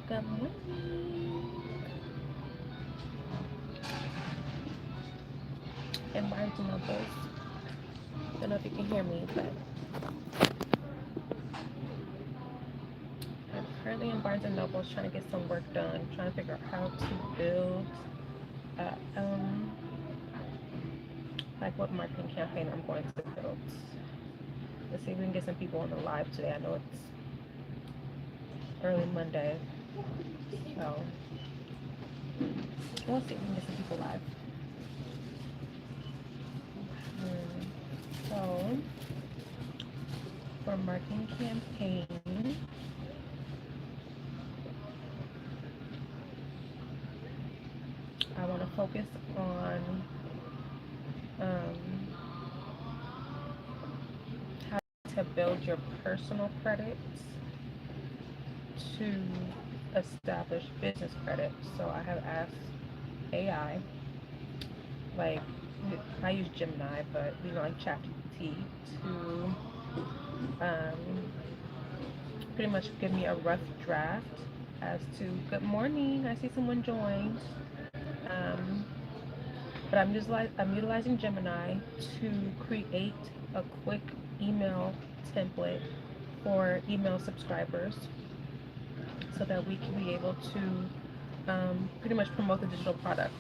Good morning. And Barnes and Nobles. Don't know if you can hear me, but I'm currently in Barnes and Nobles trying to get some work done, trying to figure out how to build, uh, um, like what marketing campaign I'm going to build. Let's see if we can get some people on the live today. I know it's early Monday, so we'll see if we can get some people live. So, for marketing campaign, I want to focus on um, how to build your personal credits to establish business credit. So I have asked AI, like I use Gemini, but like ChatGPT to um, pretty much give me a rough draft as to good morning. I see someone joined. Um, but I'm utilizing Gemini to create a quick email template for email subscribers so that we can be able to pretty much promote the digital product.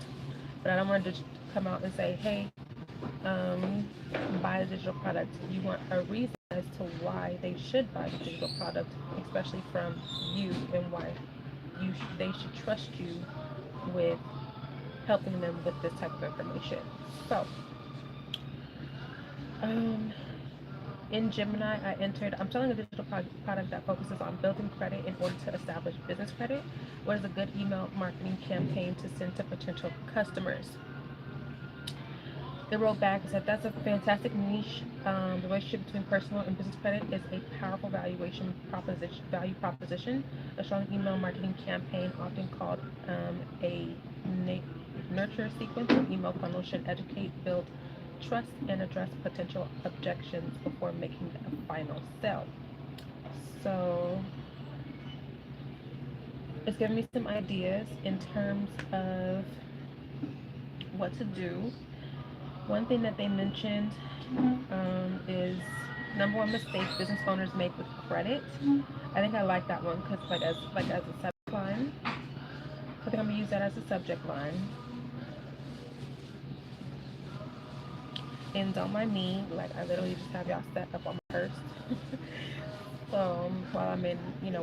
But I don't want to just come out and say, hey, buy the digital product. You want a reason as to why they should buy the digital product, especially from you, and why they should trust you with helping them with this type of information. So, um, in Gemini, I'm selling a digital product that focuses on building credit in order to establish business credit. What is a good email marketing campaign to send to potential customers? They wrote back and said that's a fantastic niche. The relationship between personal and business credit is a powerful value proposition. A strong email marketing campaign, often called a nurture sequence or email funnel, should educate, build trust, and address potential objections before making a final sale. So it's giving me some ideas in terms of what to do. One thing that they mentioned is number one mistake business owners make with credit. I think I like that one because like as a subject line. I think I'm gonna use that as a subject line. And don't mind me, like I literally just have y'all set up on my purse. While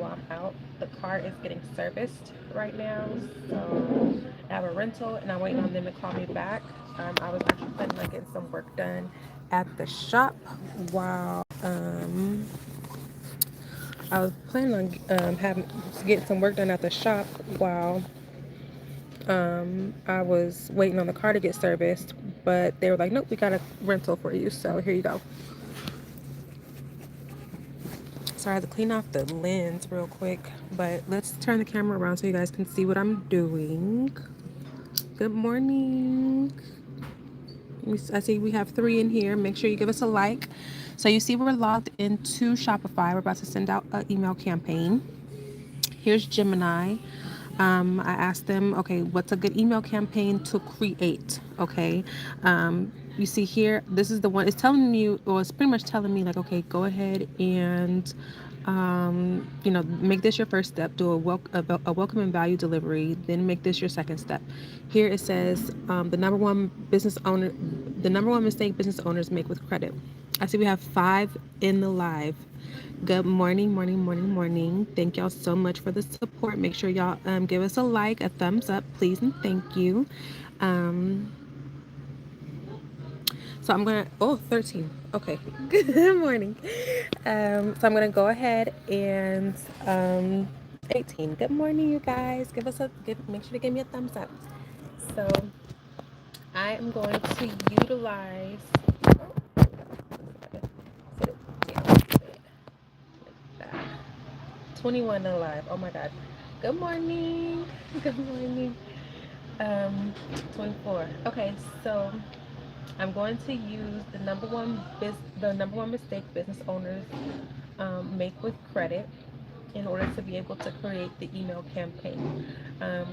while I'm out, the car is getting serviced right now. So I have a rental and I'm waiting on them to call me back. I was actually planning on getting some work done at the shop while I was planning on having getting some work done at the shop while I was waiting on the car to get serviced. But they were like, nope, we got a rental for you. So here you go. So I had to clean off the lens real quick, but let's turn the camera around so you guys can see what I'm doing. Good morning. I see we have 3 in here. Make sure you give us a like. So you see we're logged into Shopify. We're about to send out an email campaign. Here's Gemini. I asked them, okay, what's a good email campaign to create? Okay. You see here, this is the one. It's telling you, or it's pretty much telling me, like, okay, go ahead and make this your first step. Do a welcome and value delivery. Then make this your second step. Here it says the number one mistake business owners make with credit. I see we have 5 in the live. Good morning, morning, morning, morning. Thank y'all so much for the support. Make sure y'all give us a like, a thumbs up, please, and thank you. Um, so I'm gonna, 13. Okay, good morning. So I'm gonna go ahead and 18. Good morning, you guys. Make sure to give me a thumbs up. So I am going to utilize. Sit it down a bit, like that. 21 alive. Oh my God. Good morning. Good morning. 24. Okay, so I'm going to use the number one mistake business owners make with credit. in order to be able to create the email campaign.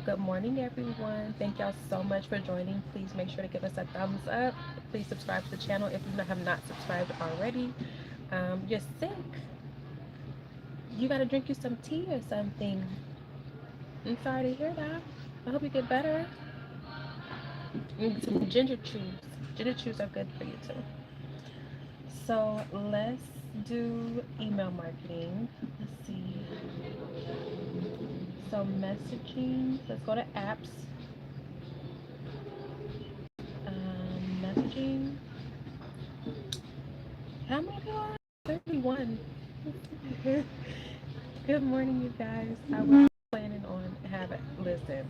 Good morning, everyone. Thank y'all so much for joining. Please make sure to give us a thumbs up. Please subscribe to the channel if you have not subscribed already. You're sick. You gotta drink you some tea or something. I'm sorry to hear that. I hope you get better. And some ginger chews. Ginger chews are good for you too. So let's do email marketing. Let's see. So messaging. Let's go to apps. Messaging. How many people are 31? Good morning, you guys. I was planning on having, listen,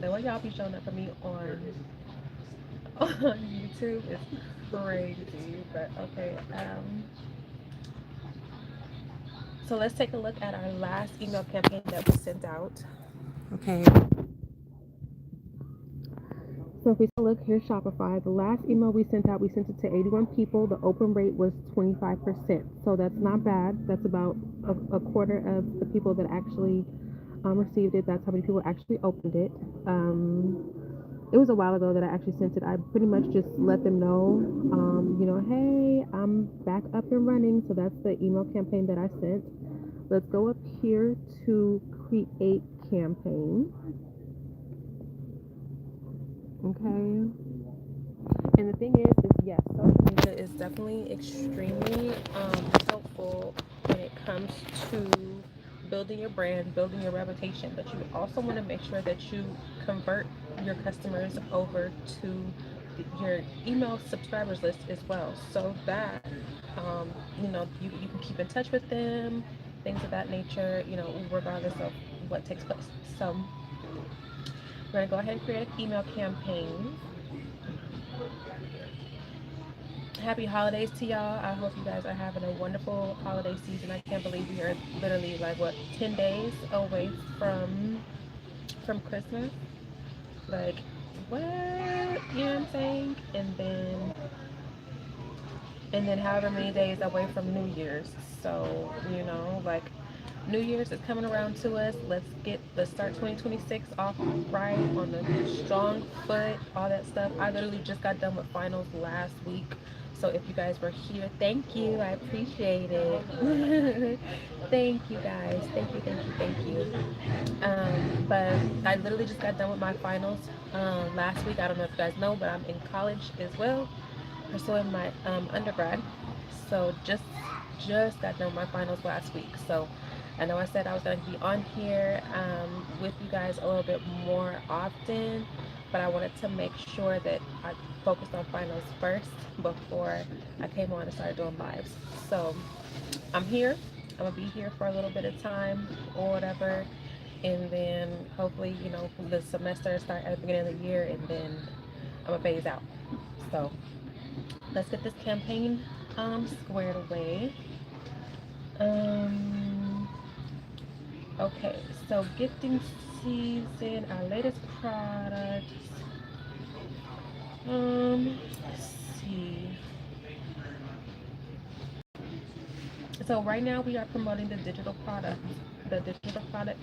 the way y'all be showing up for me on YouTube is crazy, but okay. So let's take a look at our last email campaign that we sent out. Okay. So if we look here, Shopify, the last email we sent out, we sent it to 81 people. The open rate was 25%. So that's not bad. That's about a quarter of the people that actually received it. That's how many people actually opened it. It was a while ago that I actually sent it. I pretty much just let them know, hey, I'm back up and running. So that's the email campaign that I sent. Let's go up here to create campaign. Okay. And the thing is yes, social media is definitely extremely helpful when it comes to building your brand, building your reputation. But you also want to make sure that you convert your customers over to your email subscribers list as well, so that you can keep in touch with them, things of that nature. Regardless of what takes place. So we're gonna go ahead and create an email campaign. Happy holidays to y'all. I hope you guys are having a wonderful holiday season. I can't believe we are literally like 10 days away from Christmas. Like what? You know what I'm saying? And then however many days away from New Year's. So, like New Year's is coming around to us. Let's start 2026 off right on a strong foot, all that stuff. I literally just got done with finals last week. So if you guys were here, thank you. I appreciate it. Thank you guys. Thank you. But I literally just got done with my finals last week. I don't know if you guys know, but I'm in college as well, pursuing my undergrad. So just got done with my finals last week. So I know I said I was going to be on here with you guys a little bit more often, but I wanted to make sure that I focused on finals first before I came on and started doing lives. So I'm here. I'm going to be here for a little bit of time or whatever. And then hopefully, the semester start at the beginning of the year, and then I'm going to phase out. So let's get this campaign squared away. Okay, so gifting season, our latest products. Let's see. So right now we are promoting the digital product. The digital product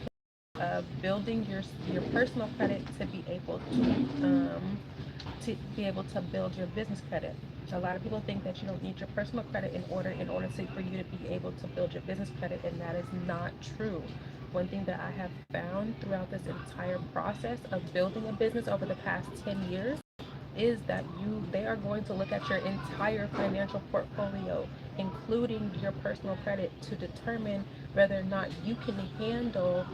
building your personal credit to be able to build your business credit. A lot of people think that you don't need your personal credit for you to be able to build your business credit, and that is not true. One thing that I have found throughout this entire process of building a business over the past 10 years is that they are going to look at your entire financial portfolio, including your personal credit, to determine whether or not you can handle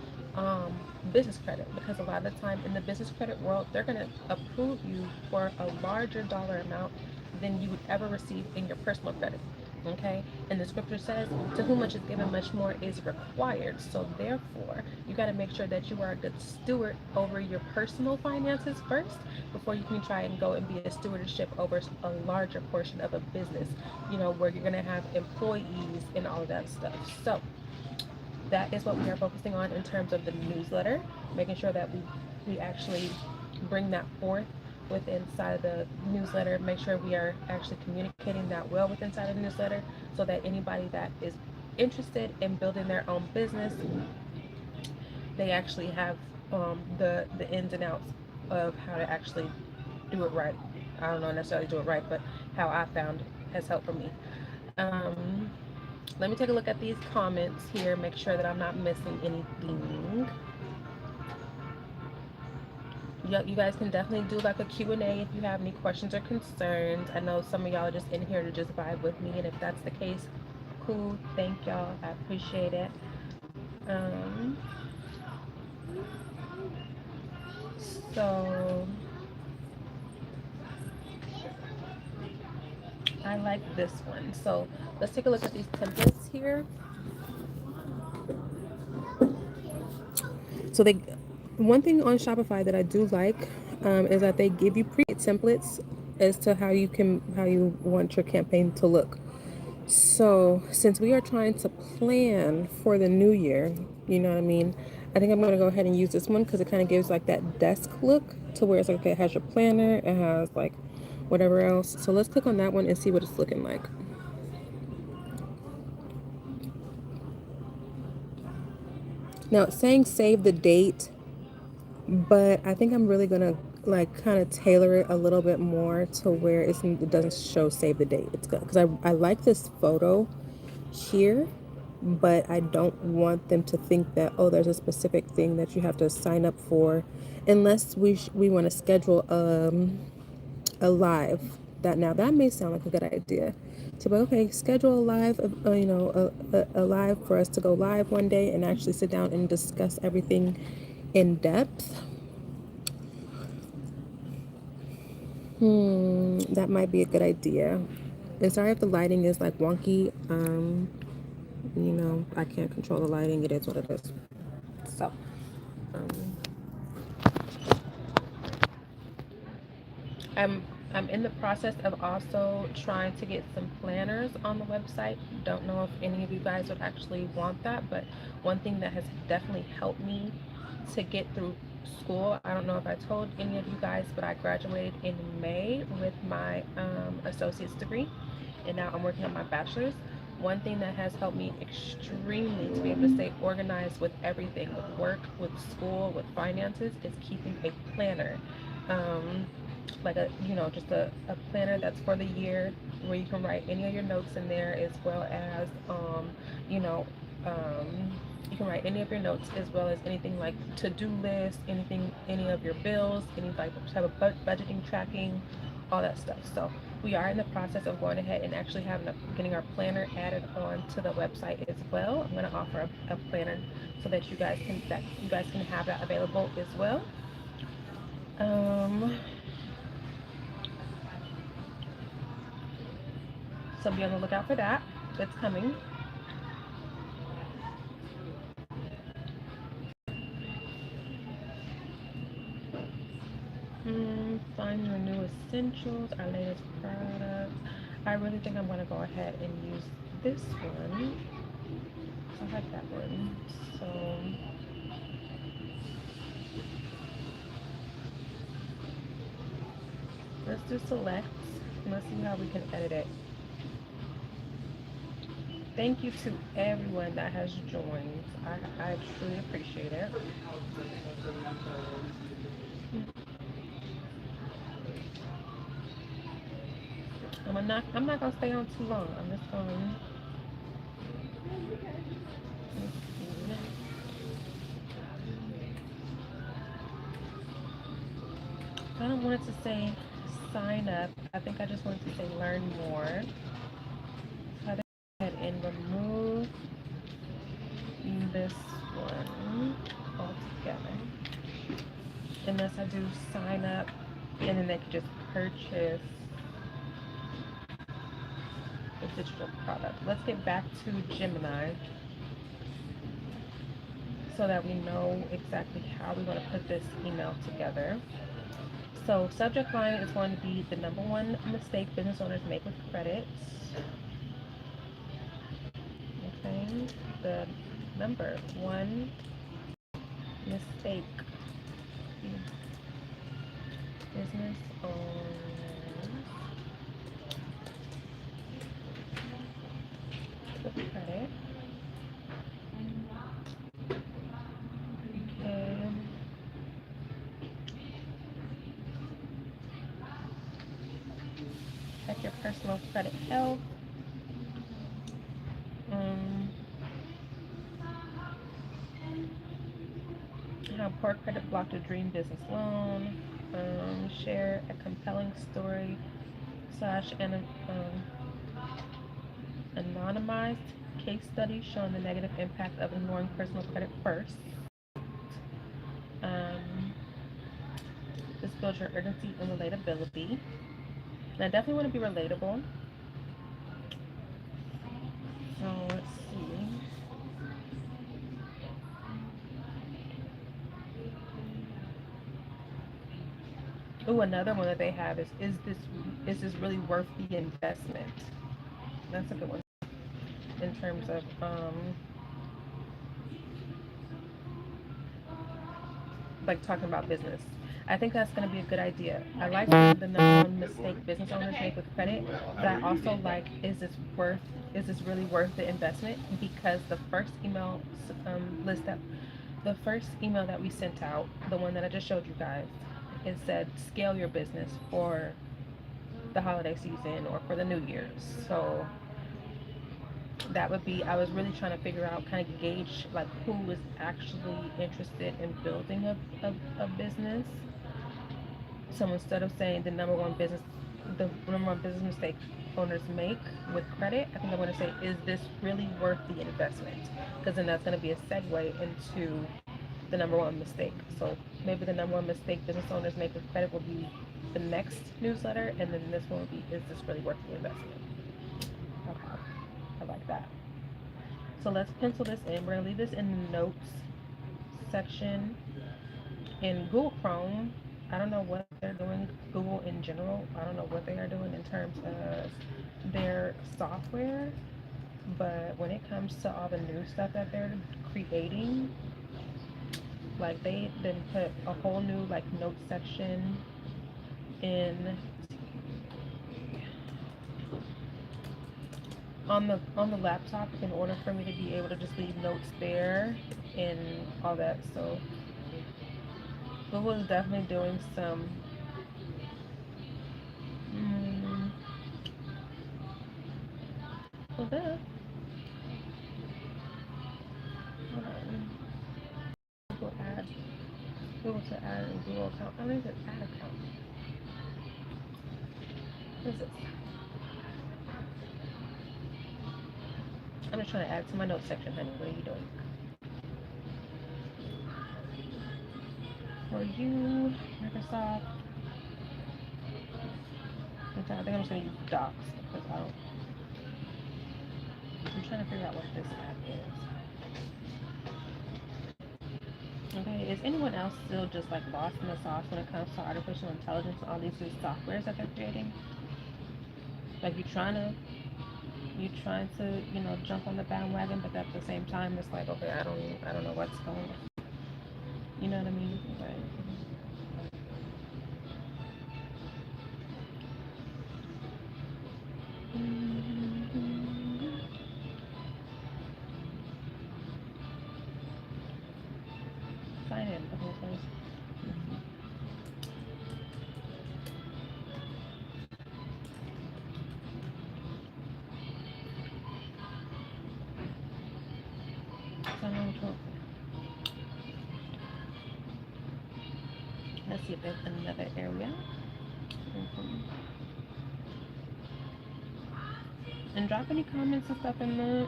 business credit. Because a lot of the time in the business credit world, they're going to approve you for a larger dollar amount than you would ever receive in your personal credit. Okay, and the scripture says, to whom much is given, much more is required. So therefore, you got to make sure that you are a good steward over your personal finances first, before you can try and go and be a stewardship over a larger portion of a business, where you're going to have employees and all of that stuff. So that is what we are focusing on in terms of the newsletter, making sure that we actually bring that forth with inside of the newsletter, make sure we are actually communicating that well with inside of the newsletter, so that anybody that is interested in building their own business, they actually have the ins and outs of how to actually do it right. I don't know necessarily do it right, but how I found has helped for me. Um, Let me take a look at these comments here, make sure that I'm not missing anything. You guys can definitely do like a Q&A if you have any questions or concerns. I know some of y'all are just in here to just vibe with me, and if that's the case, cool. Thank y'all. I appreciate it. Um, so I like this one. So let's take a look at these templates here. So they, one thing on Shopify that I do like is that they give you pre templates as to how you want your campaign to look. So since we are trying to plan for the new year, you know what I mean? I think I'm gonna go ahead and use this one because it kind of gives like that desk look to where it's like, okay, it has your planner, it has like whatever else. So let's click on that one and see what it's looking like. Now it's saying save the date, but I think I'm really gonna like kind of tailor it a little bit more to where it doesn't show save the date. It's good because I like this photo here, but I don't want them to think that, oh, there's a specific thing that you have to sign up for, unless we want to schedule a live. That may sound like a good idea. To be okay, schedule a live, a live for us to go live one day and actually sit down and discuss everything in depth. That might be a good idea. And sorry if the lighting is like wonky. I can't control the lighting. It is what it is. So, um, I'm I'm in the process of also trying to get some planners on the website. Don't know if any of you guys would actually want that, but one thing that has definitely helped me to get through school, I don't know if I told any of you guys, but I graduated in May with my associate's degree, and now I'm working on my bachelor's. One thing that has helped me extremely to be able to stay organized with everything, with work, with school, with finances, is keeping a planner. Um, like just a planner that's for the year, where you can write any of your notes in there, as well as you know um, you can write any of your notes, as well as anything like to-do list, anything, any of your bills, any type of budgeting, tracking, all that stuff. So we are in the process of going ahead and actually getting our planner added on to the website as well. I'm going to offer a planner so that you guys can have that available as well. um, So be on the lookout for that. It's coming. Find your new essentials, our latest products. I really think I'm going to go ahead and use this one. I like that one. So let's do select. Let's see how we can edit it. Thank you to everyone that has joined. I truly appreciate it. I'm not gonna stay on too long. I'm just going. I don't want it to say sign up. I think I just want it to say learn more. So I think I'll go ahead and remove this one altogether. Unless I do sign up, and then they can just purchase the digital product. Let's get back to Gemini so that we know exactly how we're going to put this email together. So subject line is going to be the number one mistake business owners make with credit. Okay, the number one mistake business owners with credit. your personal credit health. Um, how poor credit blocked a dream business loan. Share a compelling story slash anonymized case study showing the negative impact of ignoring personal credit first. Um, this builds your urgency and relatability. And I definitely want to be relatable. So let's see. Oh, another one that they have is this really worth the investment? That's a good one in terms of like talking about business. I think that's going to be a good idea. I like the number one mistake business owners make with credit, but I also like is this really worth the investment? Because the first email list that the first email that we sent out, the one that I just showed you guys, it said scale your business for the holiday season or for the New Year's. So that would be, I was really trying to figure out, kind of gauge like who was actually interested in building a business. So instead of saying the number one business mistake owners make with credit, I think I'm going to say, is this really worth the investment? Because then that's going to be a segue into the number one mistake. So maybe the number one mistake business owners make with credit will be the next newsletter, and then this one will be, is this really worth the investment? Okay, I like that. So let's pencil this in. We're gonna leave this in the notes section in Google Chrome. I don't know what they're doing, Google in general. I don't know what they are doing in terms of their software, but when it comes to all the new stuff that they're creating, like they then put a whole new like note section in on the laptop in order for me to be able to just leave notes there and all that. So Google is definitely doing some mm, well that hold on. Google add Google to add a Google account. I think it's add account. What is this? I'm just trying to add to my notes section, honey. What are you doing? For you, Microsoft. I think I'm just gonna use Docs because I don't. I'm trying to figure out what this app is. Okay, is anyone else still just like lost in the sauce when it comes to artificial intelligence and all these new softwares that they're creating? Like you trying to, jump on the bandwagon, but at the same time it's like, okay, I don't know what's going on. You know what I mean? Like, sign in. Okay, so sign in to, let's see if there's another area. Mhm. And drop any comments and stuff in the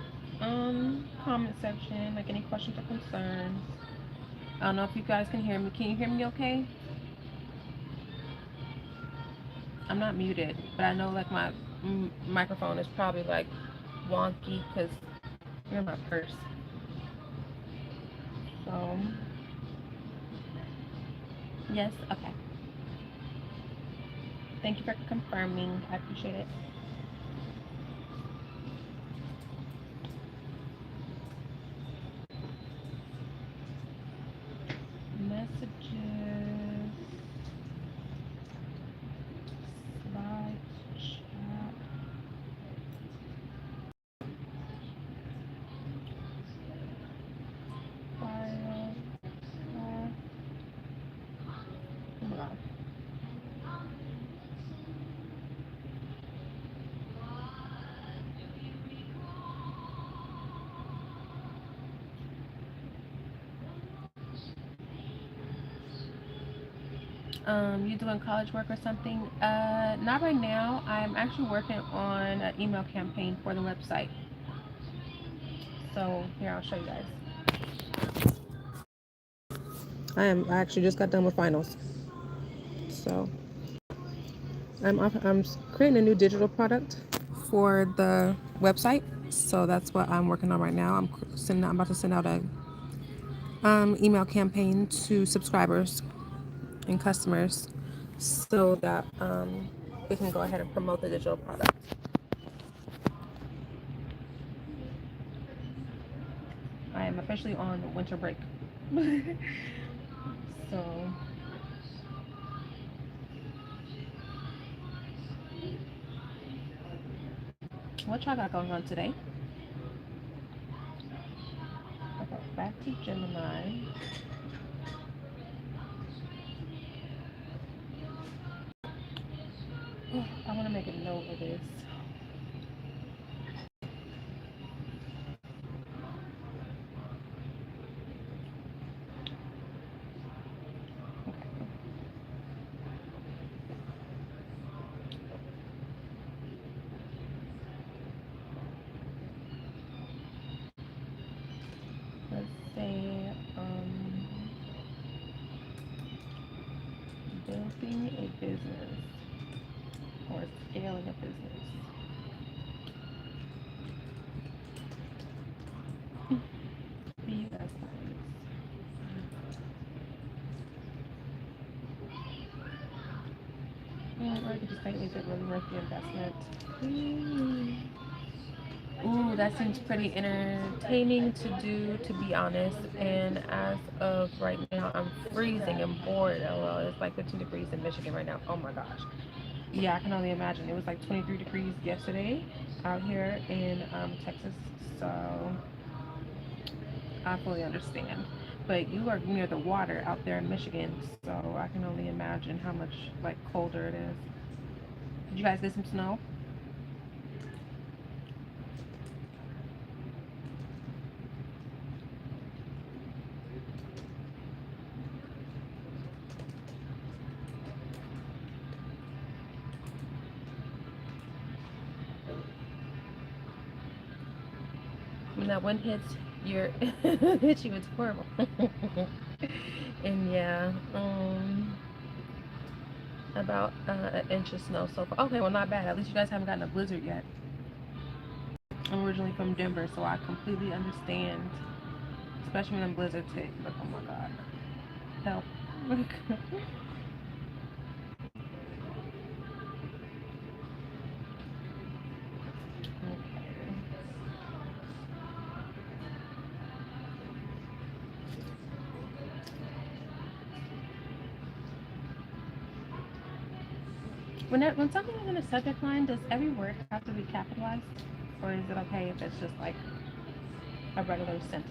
comment section, like any questions or concerns. I don't know if you guys can hear me. Can you hear me okay? I'm not muted, but I know like my microphone is probably like wonky because you're in my purse. So, yes, okay. Thank you for confirming. I appreciate it. Messages, slide, chat, file, chat. Oh my God. You doing college work or something? Not right now. I'm actually working on an email campaign for the website. So here, I'll show you guys. I actually just got done with finals. So I'm creating a new digital product for the website. So that's what I'm working on right now. I'm about to send out a email campaign to subscribers and customers so that we can go ahead and promote the digital product. I am officially on winter break. So, what y'all got going on today? Okay, back to Gemini. I want to make a note of this. Let's say building a business or scaling a business. What do you guys think? Or I could just say, is it really worth the investment? Ooh, that seems pretty entertaining to do, to be honest. And as of right now, I'm freezing and bored. LOL. It's like 15 degrees in Michigan right now. Oh my gosh. Yeah, I can only imagine. It was like 23 degrees yesterday out here in Texas. So I fully understand. But you are near the water out there in Michigan, so I can only imagine how much like colder it is. Did you guys get some snow? When that wind hits your hits you, it's horrible. And yeah, about an inch of snow so far. Okay, well not bad. At least you guys haven't gotten a blizzard yet. I'm originally from Denver, so I completely understand, especially when blizzards hit. Like, oh my god, help! When something is in a subject line, does every word have to be capitalized, or is it okay if it's just like a regular sentence?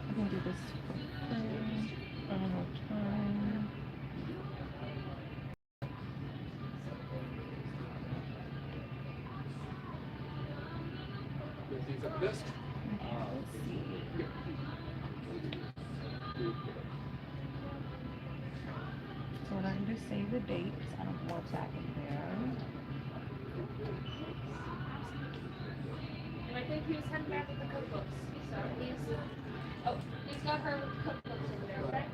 I can do this for free. I don't have time. Okay, let's see. So what I can do is save the dates. I don't want that in there. And I think he was heading back with the cookbooks. So he's got her cookbooks in there, right?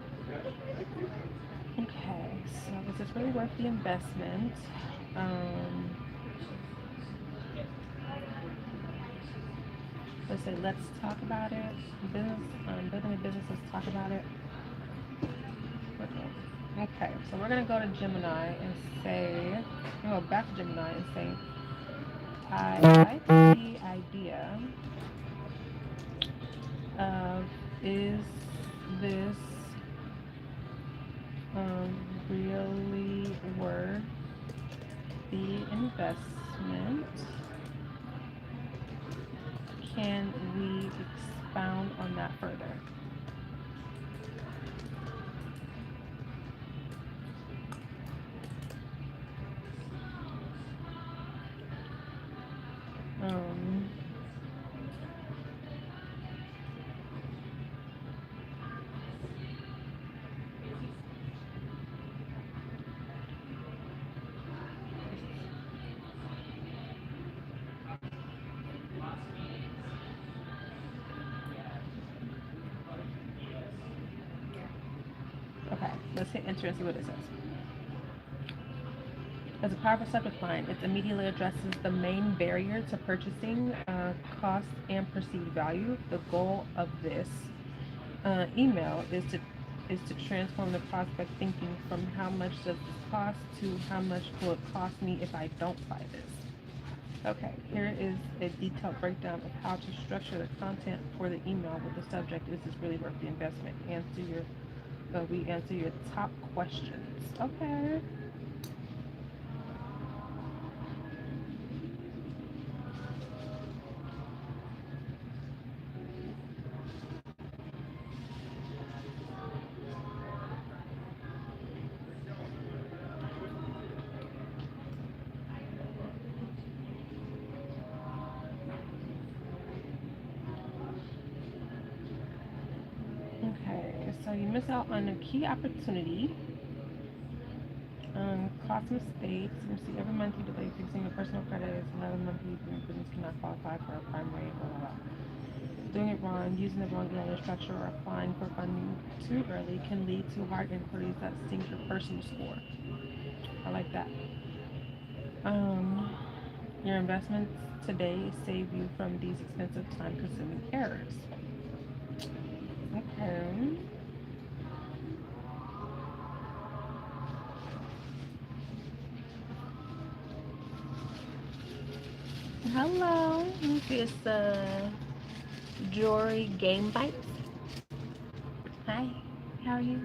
Okay, so is this really worth the investment? Um, let's say let's talk about it. Business, building a business. Let's talk about it. Okay, so we're gonna go to Gemini and say, go back to Gemini and say, I like the idea of is this really worth the investment? Can we expound on that further? Let's hit enter and see what it says. As a powerful subject line, it immediately addresses the main barrier to purchasing, cost and perceived value. The goal of this email is to transform the prospect thinking from how much does this cost to how much will it cost me if I don't buy this. Okay, here is a detailed breakdown of how to structure the content for the email with the subject, is this really worth the investment? We answer your top questions. Okay. Okay, so you miss out on a key opportunity. Cost mistakes. You see, every month you delay fixing your personal credit is another month your business cannot qualify for a prime rate, blah, blah, blah. Doing it wrong, using the wrong email structure, or applying for funding too early can lead to hard inquiries that sink your personal score. I like that. Your investments today save you from these expensive, time-consuming errors. Okay. Hello. This Jory Game Bites. Hi. How are you?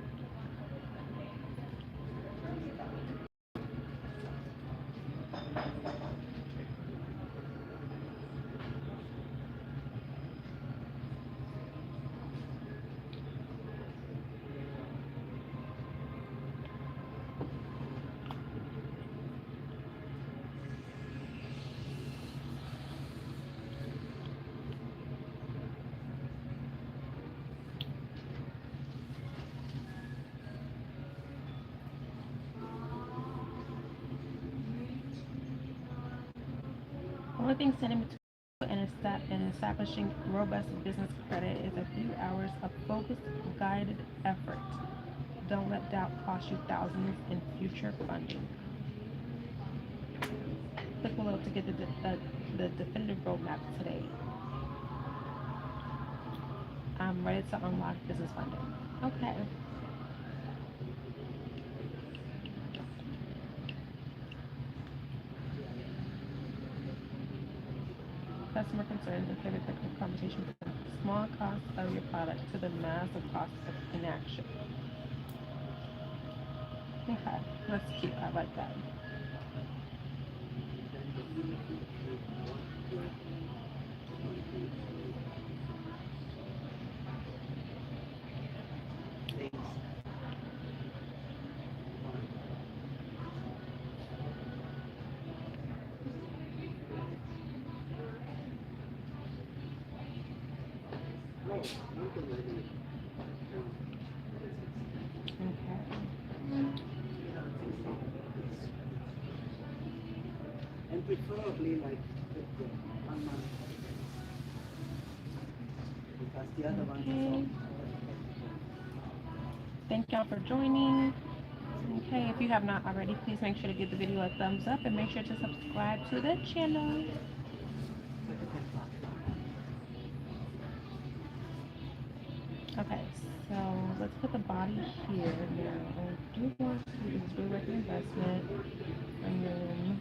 Only thing standing between and establishing robust business credit is a few hours of focused, guided effort. Don't let doubt cost you thousands in future funding. Click below to get the definitive roadmap today. I'm ready to unlock business funding. Okay. Customer concerns and pivot the conversation from the small cost of your product to the massive cost of inaction. Okay, that's cute. I like that. And preferably like 1 month because the other ones is all. Thank y'all for joining. Okay, if you have not already, please make sure to give the video a thumbs up and make sure to subscribe to the channel. Okay, so let's put the body here now. I do want to do this real investment, and then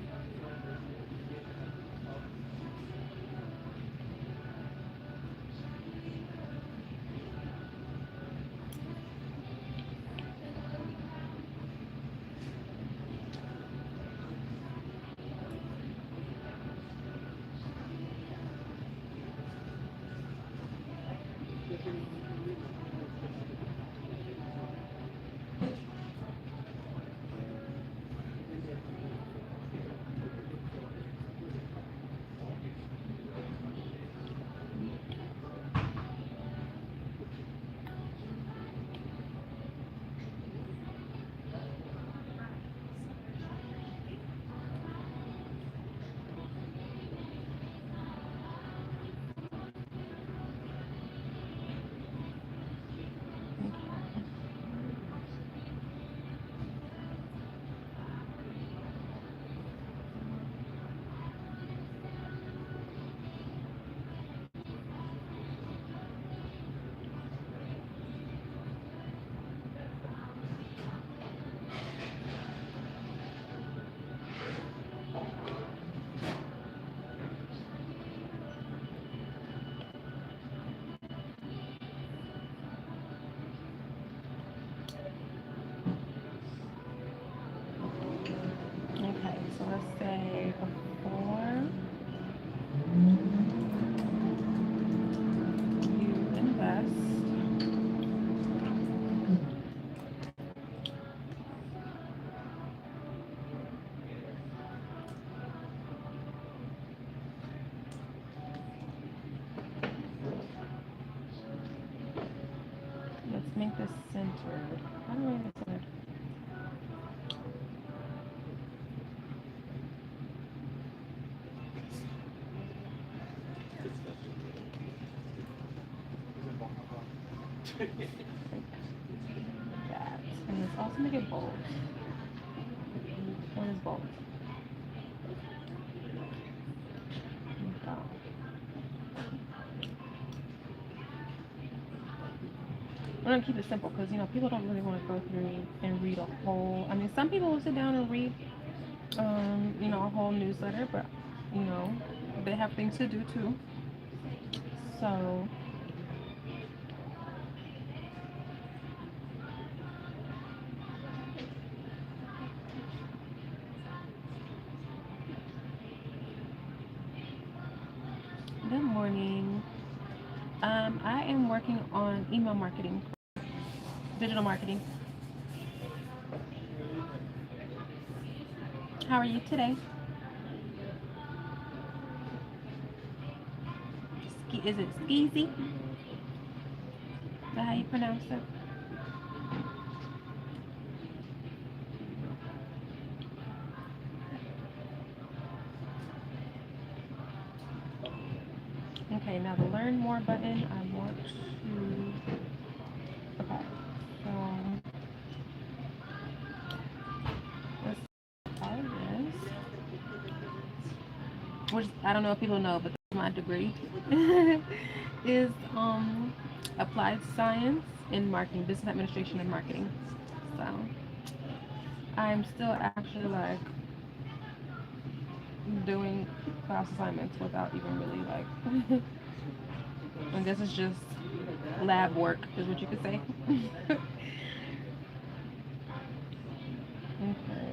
is centered. How do I make it centered? Like that. And let's also make it bold. What is bold? We're gonna keep it simple because people don't really want to go through and read a whole. I mean, some people will sit down and read, a whole newsletter, but you know, they have things to do too. So good morning. I am working on email marketing, digital marketing. How are you today? Is it Skeezy? Is that how you pronounce it? Okay, now the learn more button, I want to, okay, so let's try this, which I don't know if people know, but my degree is applied science in marketing, business administration and marketing. So I'm still actually like doing class assignments without even really like I guess it's just lab work is what you could say. Okay.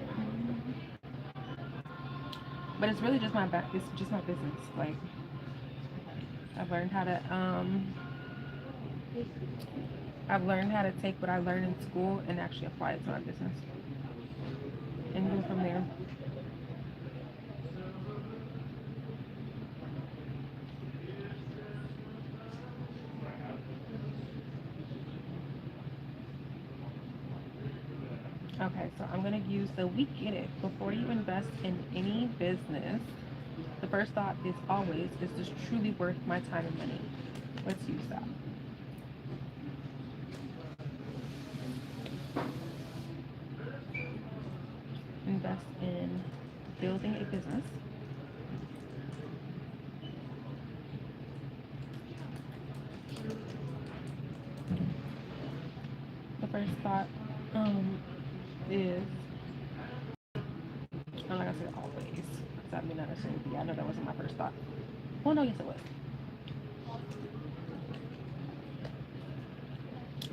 But it's really just it's just my business. Like I've learned how to take what I learned in school and actually apply it to my business and go from there. Okay, so I'm gonna use the we get it. Before you invest in any business, the first thought is always, is this truly worth my time and money? Let's use that. Invest in building a business. The first thought is, and like I said, always. Because that may not necessarily be. I know that wasn't my first thought. Well, no, yes, it was.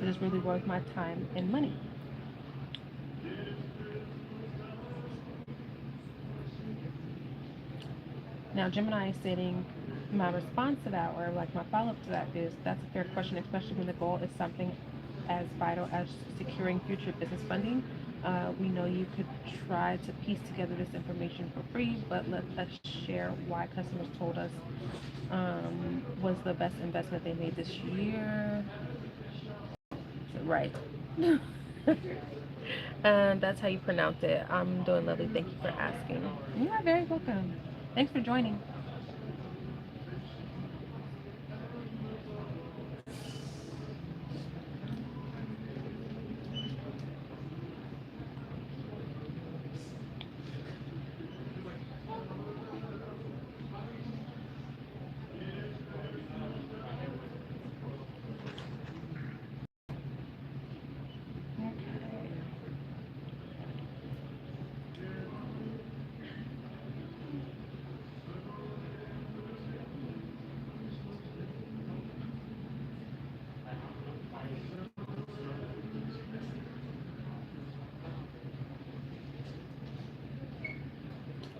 It is really worth my time and money. Now, Gemini is stating my response to that, or like my follow up to that, is that's a fair question, especially when the goal is something as vital as securing future business funding. We know you could try to piece together this information for free, but let us share why customers told us was the best investment they made this year. Right. That's how you pronounce it. I'm doing lovely. Thank you for asking. You are very welcome. Thanks for joining.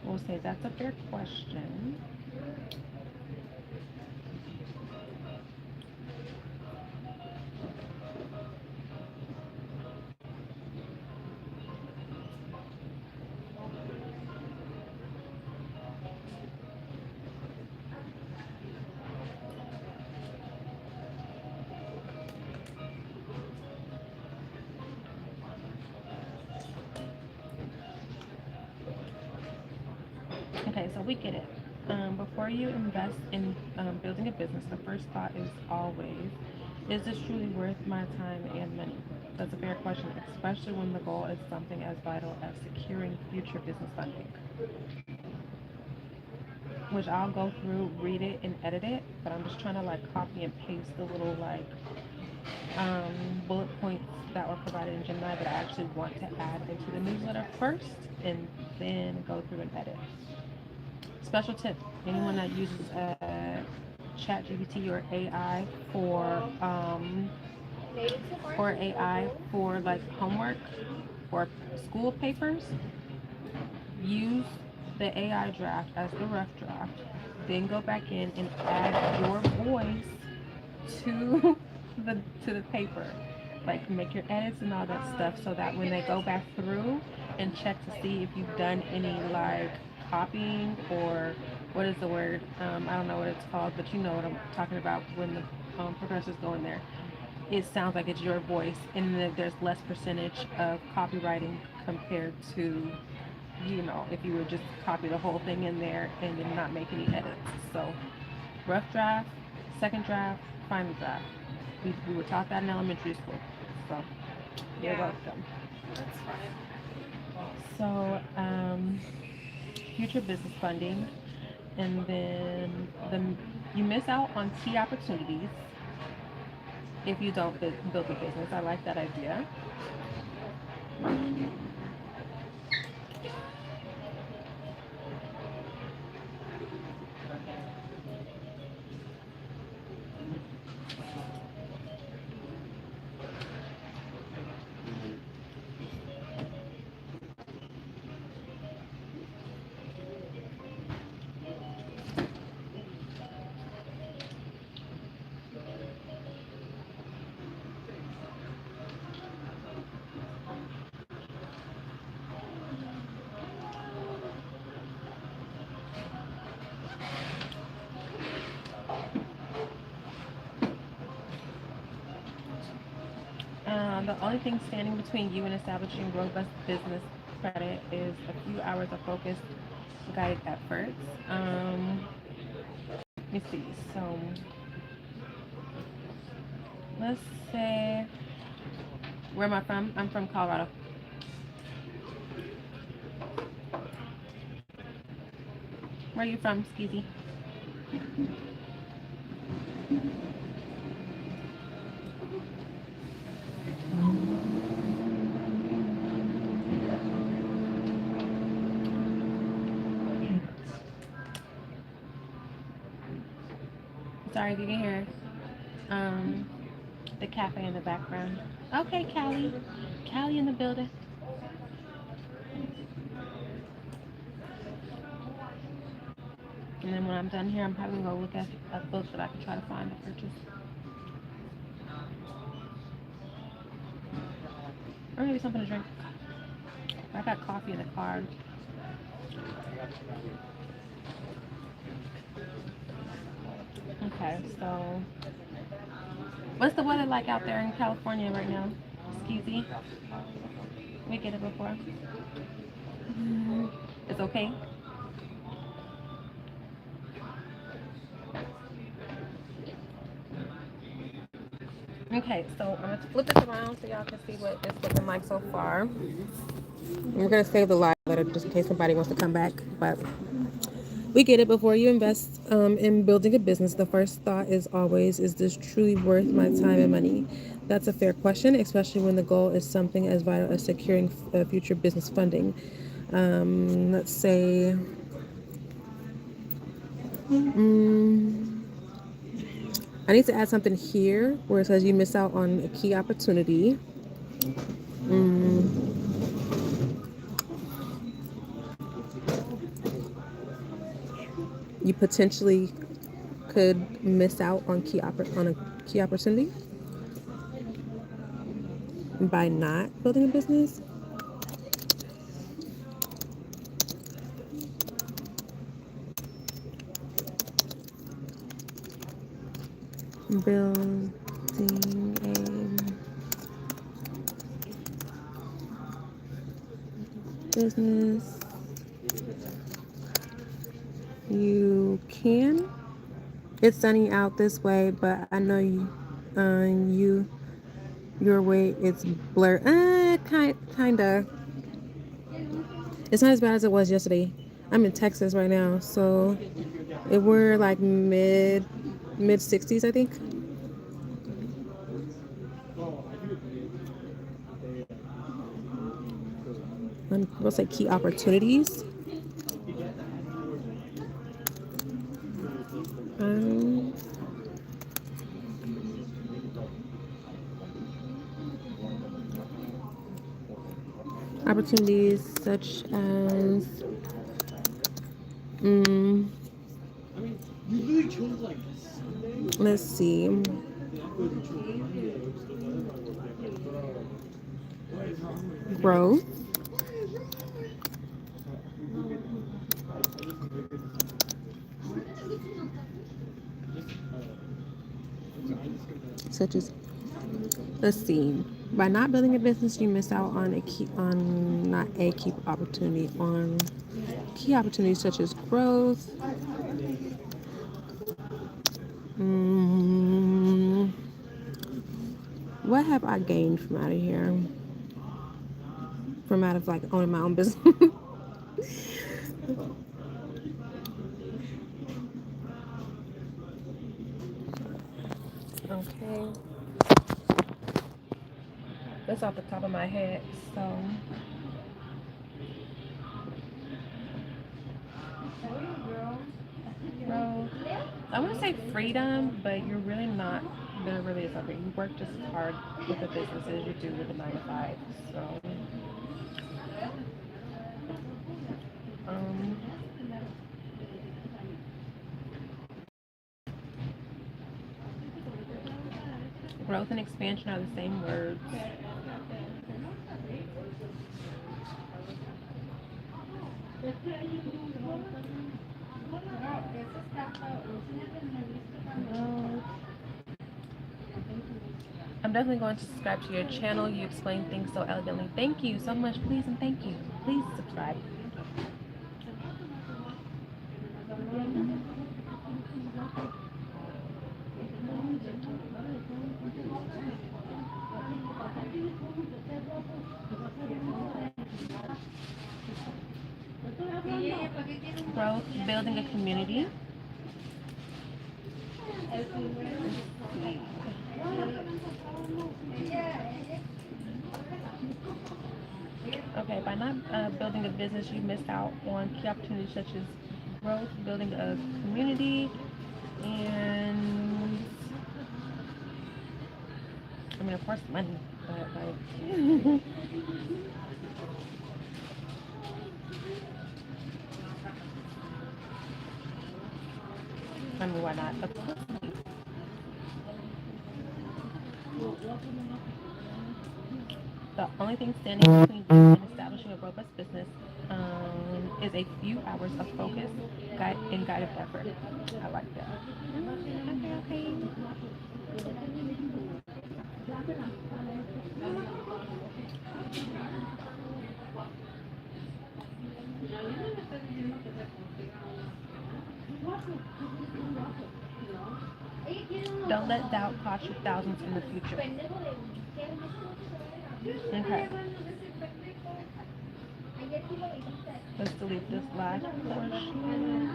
We'll say that's a fair question. Okay, so we get it. Before you invest in building a business, the first thought is always, is this truly worth my time and money? That's a fair question, especially when the goal is something as vital as securing future business funding, which I'll go through, read it, and edit it, but I'm just trying to like copy and paste the little like bullet points that were provided in Gemini that I actually want to add into the newsletter first and then go through and edit. Special tip, anyone that uses ChatGPT for AI for like homework or school papers, use the AI draft as the rough draft, then go back in and add your voice to the paper. Like make your edits and all that stuff so that when they go back through and check to see if you've done any like copying or what is the word? I don't know what it's called, but you know what I'm talking about when the professors go in there. It sounds like it's your voice, and there's less percentage of copywriting compared to, if you would just copy the whole thing in there and then not make any edits. So, rough draft, second draft, final draft. We were taught that in elementary school. So, you're welcome. That's fine. So, future business funding, and then you miss out on key opportunities if you don't build a business. I like that idea. The only thing standing between you and establishing robust business credit is a few hours of focused, guided efforts. Let me see. So let's say, where am I from? I'm from Colorado. Where are you from, Skeezy? Sorry if you can hear the cafe in the background. Okay, Callie. Callie in the building. And then when I'm done here, I'm probably going to go look at a book that I can try to find to purchase. Or maybe something to drink. I got coffee in the car. Okay, so what's the weather like out there in California right now? Skeezy? We get it before. It's okay. Okay, so I'm going to flip this around so y'all can see what it's looking like so far. We're going to save the live letter just in case somebody wants to come back. But we get it. Before you invest in building a business, the first thought is always, is this truly worth my time and money? That's a fair question, especially when the goal is something as vital as securing future business funding. Let's say, I need to add something here where it says you miss out on a key opportunity. You potentially could miss out on on a key opportunity by not building a business. Building a business You can. It's sunny out this way, but I know your way it's blurred. Kinda. It's not as bad as it was yesterday. I'm in Texas right now, so it were like mid 60s, I think. We'll say key opportunities. Um, Opportunities such as, mm, let's see, growth, such as, let's see, by not building a business, you miss out on not a key opportunity, on key opportunities such as growth. Mm, what have I gained from out of here? From out of like owning my own business. Okay, that's off the top of my head. So, growth. I want to say freedom, but you're really not. There really is nothing. You work just as hard with the business as you do with the 9 to 5. So, um, growth and expansion are the same words. Growth. I'm definitely going to subscribe to your channel. You explain things so elegantly. Thank you so much. Please and thank you. Please subscribe. Growth, building a community. Okay, by not building a business, you missed out on key opportunities such as growth, building a community, and I mean, of course, money, but like, I mean, why not? Of course. The only thing standing between you and establishing a robust business is a few hours of focus and guided effort. I like that. Okay, okay. Don't let doubt cost you thousands in the future. Okay, let's delete this last portion.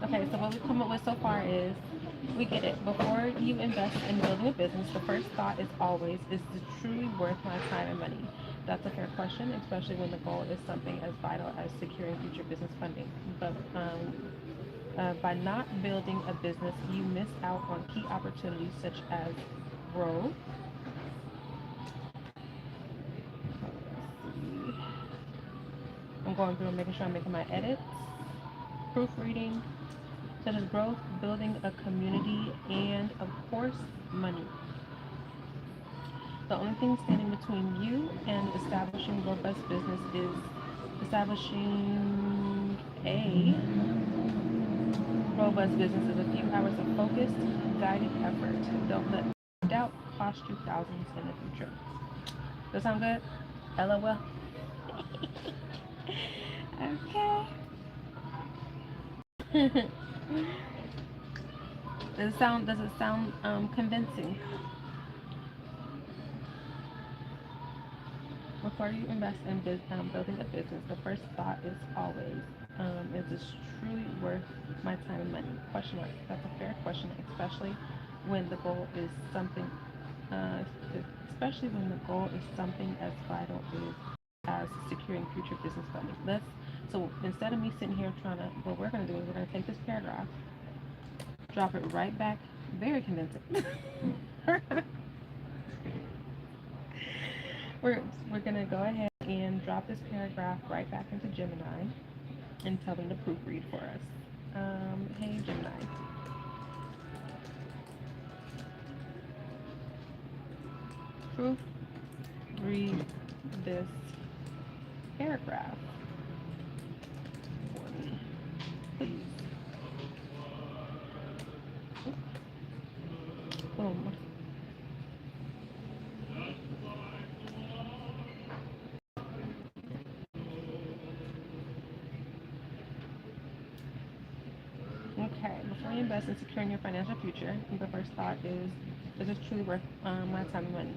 Okay, so what we've come up with so far is we get it. Before you invest in building a business, the first thought is always, is this truly worth my time and money? That's a fair question, especially when the goal is something as vital as securing future business funding. But by not building a business, you miss out on key opportunities such as growth. I'm going through and making sure I'm making my edits. Proofreading, such as growth, building a community, and of course, money. The only thing standing between you and establishing robust business is establishing a robust business is a few hours of focused, guided effort. Don't let doubt cost you thousands in the future. Does that sound good? LOL. Okay. Does it sound convincing? Before you invest in building a business, the first thought is always, is this truly worth my time and money? Question mark. That's a fair question, when the goal is something, uh, especially when the goal is something as vital as securing future business funding. So instead of me sitting here trying to, what we're going to do is we're going to take this paragraph, drop it right back, very convincing. we're, we're going to go ahead and drop this paragraph right back into Gemini and tell them to proofread for us. Hey Gemini, proofread this paragraph for me, please. Boom. Okay, before you invest in securing your financial future, the first thought is this truly worth my time and money?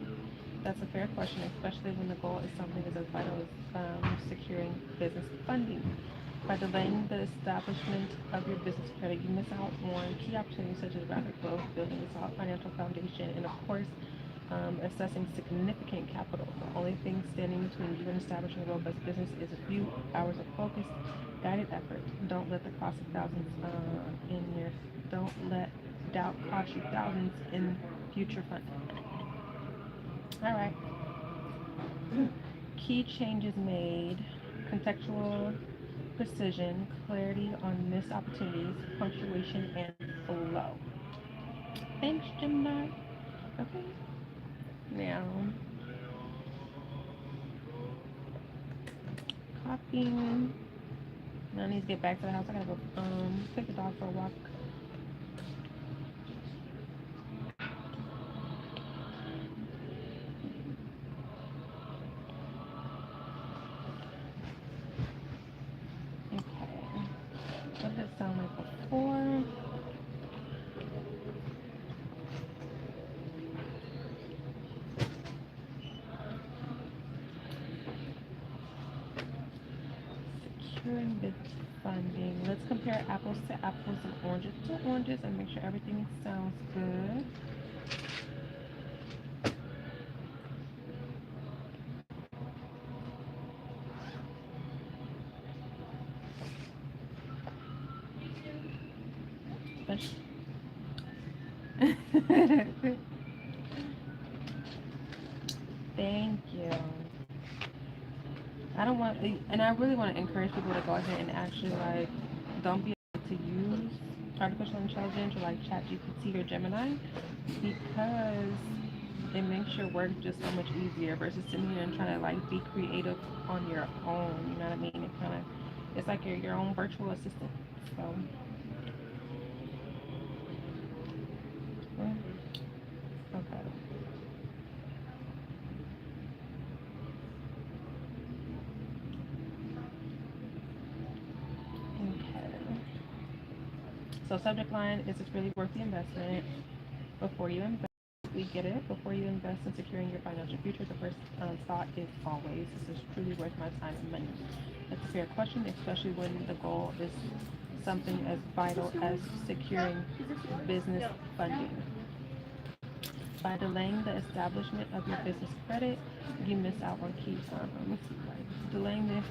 That's a fair question, especially when the goal is something as vital as securing business funding. By delaying the establishment of your business credit, you miss out on key opportunities such as rapid growth, building a solid financial foundation, and of course, assessing significant capital. The only thing standing between you and establishing a robust business is a few hours of focused, guided effort. Don't let the cost of thousands in your don't let doubt cost you thousands in future funding. All right. Key changes made, contextual precision, clarity on missed opportunities, punctuation, and flow. Thanks, Gemini. Okay. Now, copying. Now I need to get back to the house. I gotta go take the dog for a walk. Okay. What did it sound like before? Securing business funding. Let's compare apples to apples and oranges to oranges and make sure everything sounds good. Thank you. I don't want, and I really want to encourage people to go ahead and actually like, don't be able to use artificial intelligence or like ChatGPT or Gemini because it makes your work just so much easier versus sitting here and trying to like be creative on your own. You know what I mean? It's like your own virtual assistant. So, mm, okay. Okay. So subject line, is this really worth the investment? Before you invest, we get it. Before you invest in securing your financial future, the first thought is always, this is truly worth my time and money. That's a fair question, especially when the goal is something as vital as securing business funding. By delaying the establishment of your business credit, you miss out on key. Let me see, like delaying the.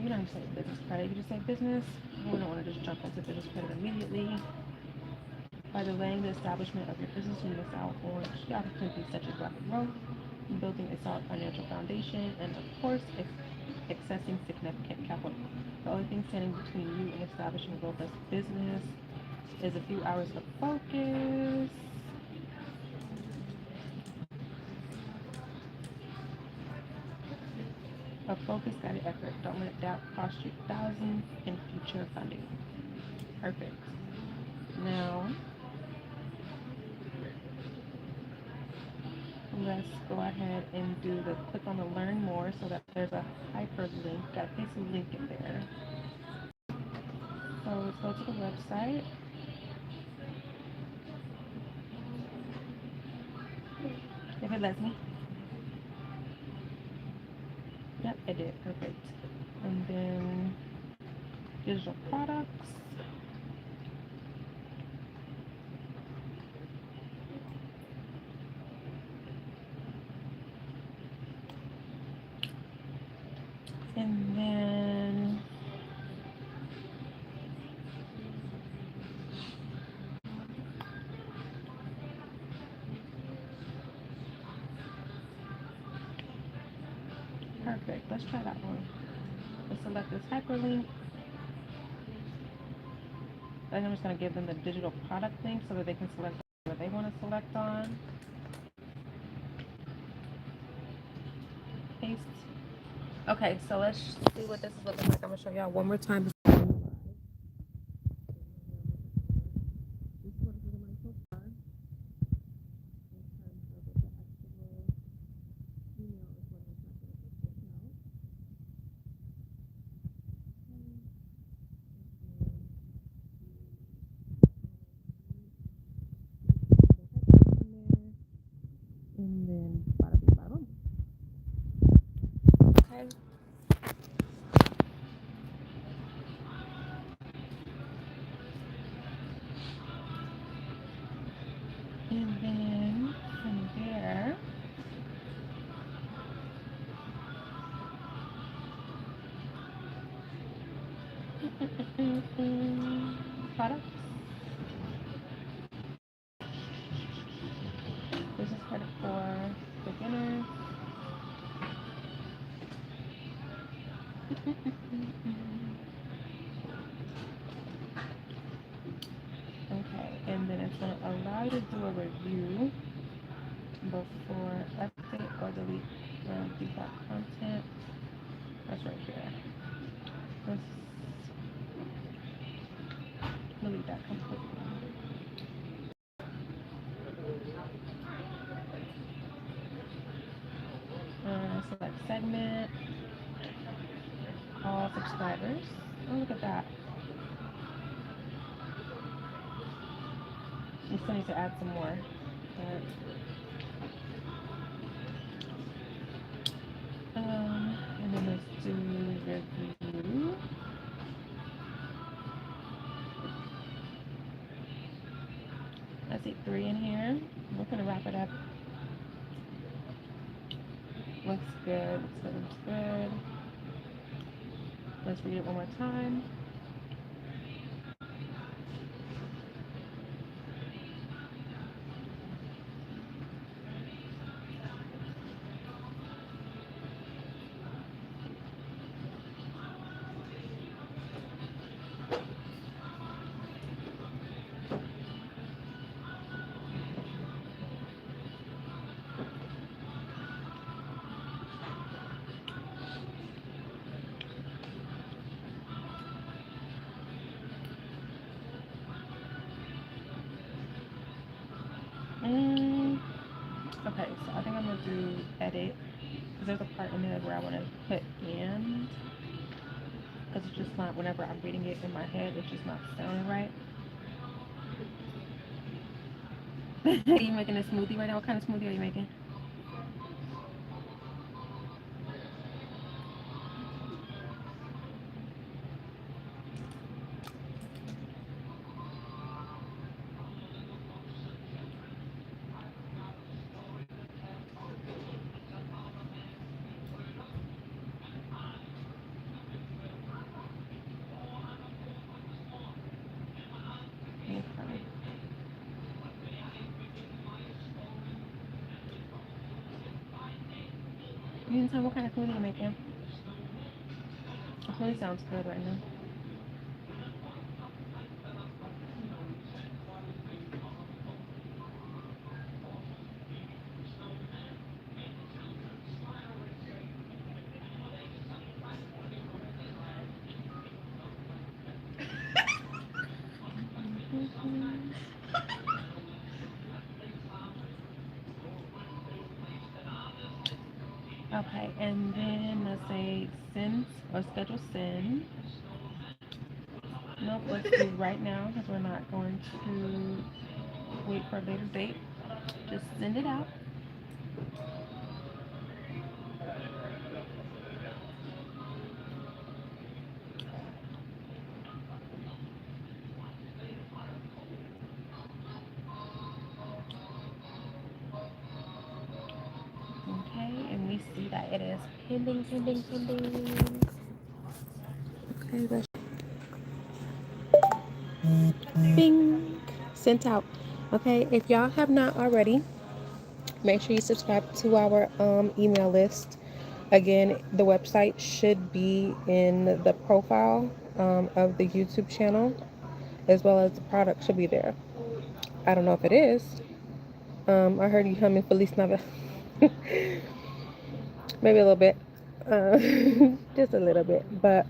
You don't have to say business credit. You just say business. We don't want to just jump into business credit immediately. By delaying the establishment of your business, you miss out on key opportunities such as rapid growth, building a solid financial foundation, and of course, accessing significant capital. The only thing standing between you and establishing a robust business is a few hours of focus. A focused guided effort. Don't let doubt cost you thousands in future funding. Perfect. Now, let's go ahead and do the click on the learn more so that there's a hyperlink. Gotta paste a link in there. So let's go to the website. If it lets me. Yep, it did. Perfect. And then digital products. And then perfect. Let's try that one. Let's select this hyperlink. Then I'm just going to give them the digital product link so that they can select what they want to select on. Paste. Okay, so let's see what this is looking like. I'm going to show y'all one more time. And then bada bing, bada boom. Okay. And then from there, products. This is credit for beginners. Okay, and then it's going to allow you to do a review before update or delete default content. That's right here. Let's delete that completely. Select segment, all subscribers. Oh, look at that. We still need to add some more. And then let's do review. I see 3 in here. We're gonna wrap it up. Looks good. Looks good. Let's read it one more time. Okay, so I think I'm gonna do edit because there's a part in there where I want to put and because it's just not, whenever I'm reading it in my head, it's just not sounding right. Are you making a smoothie right now? What kind of smoothie are you making? Okay. You can tell me what kind of smoothie you're making. It really sounds good right now. Okay, and then let's say send or schedule send. Nope, let's do right now because we're not going to wait for a later date. Just send it out. Okay, and we see that it is pending, pending, pending. Okay, let's bing, sent out. Okay, if y'all have not already, make sure you subscribe to our email list. Again, the website should be in the profile of the YouTube channel, as well as the product should be there. I don't know if it is. I heard you humming Feliz Navidad. Maybe a little bit. Uh, just a little bit. But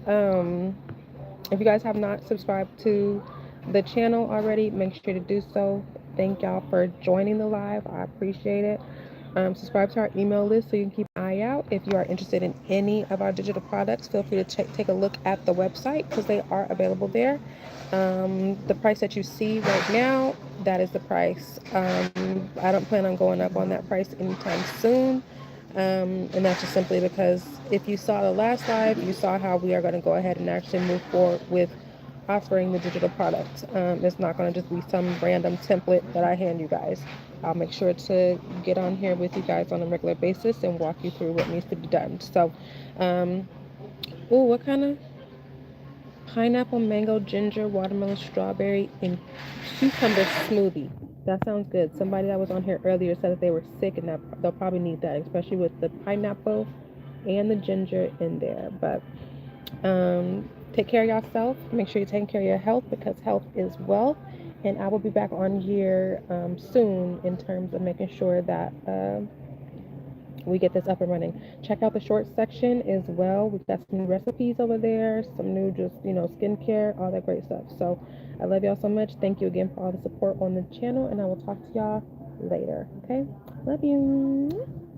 if you guys have not subscribed to the channel already, make sure to do so. Thank y'all for joining the live. I appreciate it. Subscribe to our email list so you can keep an eye out. If you are interested in any of our digital products, feel free to take a look at the website because they are available there. The price that you see right now, that is the price. I don't plan on going up on that price anytime soon. And that's just simply because if you saw the last live, you saw how we are going to go ahead and actually move forward with offering the digital product. It's not going to just be some random template that I hand you guys. I'll make sure to get on here with you guys on a regular basis and walk you through what needs to be done. So, um, oh, what kind of pineapple, mango, ginger, watermelon, strawberry, and cucumber smoothie? That sounds good. Somebody that was on here earlier said that they were sick and that they'll probably need that, especially with the pineapple and the ginger in there. But take care of yourself. Make sure you're taking care of your health because health is wealth. And I will be back on here soon in terms of making sure that we get this up and running. Check out the short section as well. We've got some new recipes over there, some new just, skincare, all that great stuff. So I love y'all so much. Thank you again for all the support on the channel, and I will talk to y'all later. Okay? Love you.